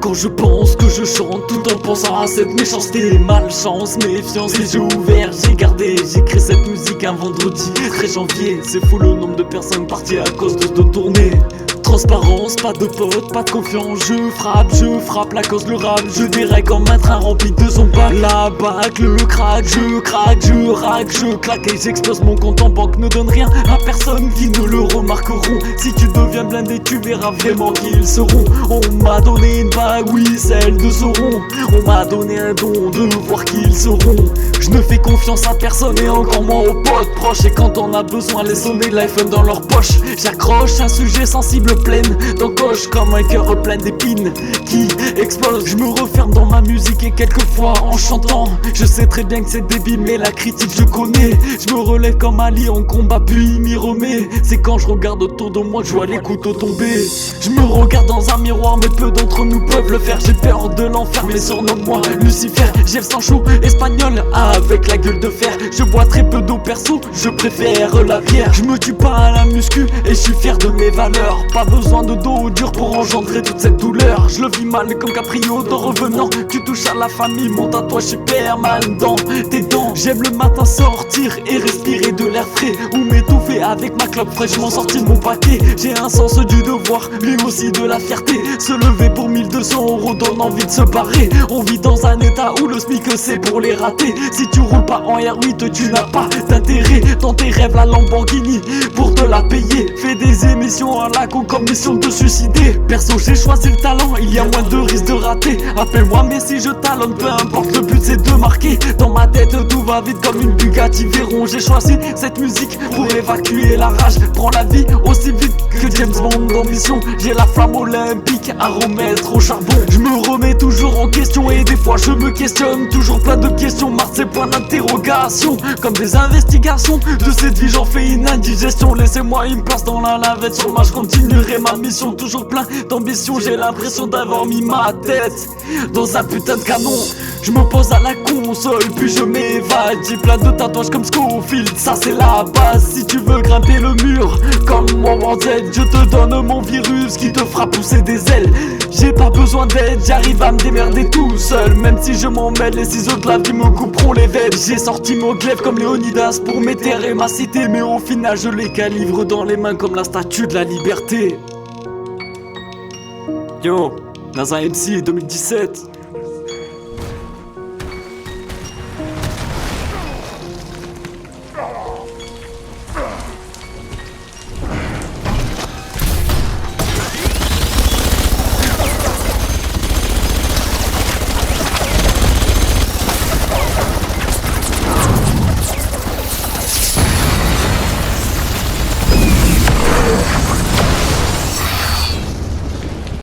Quand je pense que je chante tout en pensant à cette méchanceté, malchance, méfiance, les yeux ouverts, j'ai créé cette musique un vendredi 13 janvier. C'est fou le nombre de personnes parties à cause de cette tournée. Transparence, pas de potes, pas de confiance. Je frappe la cause, le rap. Je dirais comme un train rempli de son bac. La bac, le crack, je craque, je rack, je claque et j'explose mon compte en banque. Ne donne rien à personne qui ne le remarqueront. Si tu deviens blindé, tu verras vraiment qui ils seront. On m'a donné une bague, oui, celle de Sauron. On m'a donné un don de voir qui ils seront. Je ne fais confiance à personne et encore moins aux potes proches. Et quand on a besoin, les sonner l'iPhone dans leur poche. J'accroche un sujet sensible pleine d'encoche comme un cœur plein d'épines qui explose. Je me referme dans ma musique et quelquefois en chantant. Je sais très bien que c'est débile mais la critique je connais. Je me relève comme Ali en combat puis m'y remets. C'est quand je regarde autour de moi que je vois les couteaux tomber. Je me regarde dans un miroir mais peu d'entre nous peuvent le faire. J'ai peur de l'enfer mais surnomme-moi Lucifer. J'ai le sang chaud espagnol avec la gueule de fer. Je bois très peu d'eau perso, je préfère la bière. Je me tue pas à la muscu et je suis fier de mes valeurs. Pas besoin de dos dur pour engendrer toute cette douleur. Je le vis mal comme Caprio de revenant. Tu touches à la famille, mon tatouage super mal dans tes dents. J'aime le matin sortir et respirer de l'air frais ou m'étouffer avec ma clope fraîchement sortie de mon paquet. J'ai un sens du devoir, mais aussi de la fierté. Se lever pour 1200 € donne envie de se barrer. On vit dans un état où le SMIC c'est pour les rater. Si tu roules pas en R8, tu n'as pas d'intérêt. Dans tes rêves la Lamborghini pour te la payer. Fais des émissions à la con comme mission de suicider. Perso j'ai choisi le talent, il y a moins de risques de rater. Appelle-moi Messi, je talonne, peu importe, le but c'est de marquer. Dans ma tête tout va vite comme une Bugatti Veyron. J'ai choisi cette musique pour évacuer la rage. Prends la vie aussi vite que James Bond d'ambition. J'ai la flamme olympique à remettre au charbon. Je me remets toujours en question et des fois je me questionne. Toujours plein de questions, marre ces points d'interrogation. Comme des investigations, de cette vie j'en fais une indigestion. Laissez-moi une place dans la lavette, sur moi je continuerai ma mission. Toujours plein d'ambition, j'ai l'impression d'avoir mis ma tête dans un putain de canon. Je me pose à la console, puis je m'évade. J'ai plein de tatouages comme Scofield, ça c'est la base. Si tu veux grimper le mur, comme moi Z, je te donne mon virus qui te fera pousser des ailes. J'ai pas besoin d'aide, j'arrive à me démerder tout seul. Même si je m'en mêle, les ciseaux de la vie me couperont les veines. J'ai sorti mon glaive comme Léonidas pour m'éterrer ma cité. Mais au final je les calivre dans les mains comme la statue de la liberté. Yo, dans un MC 2017.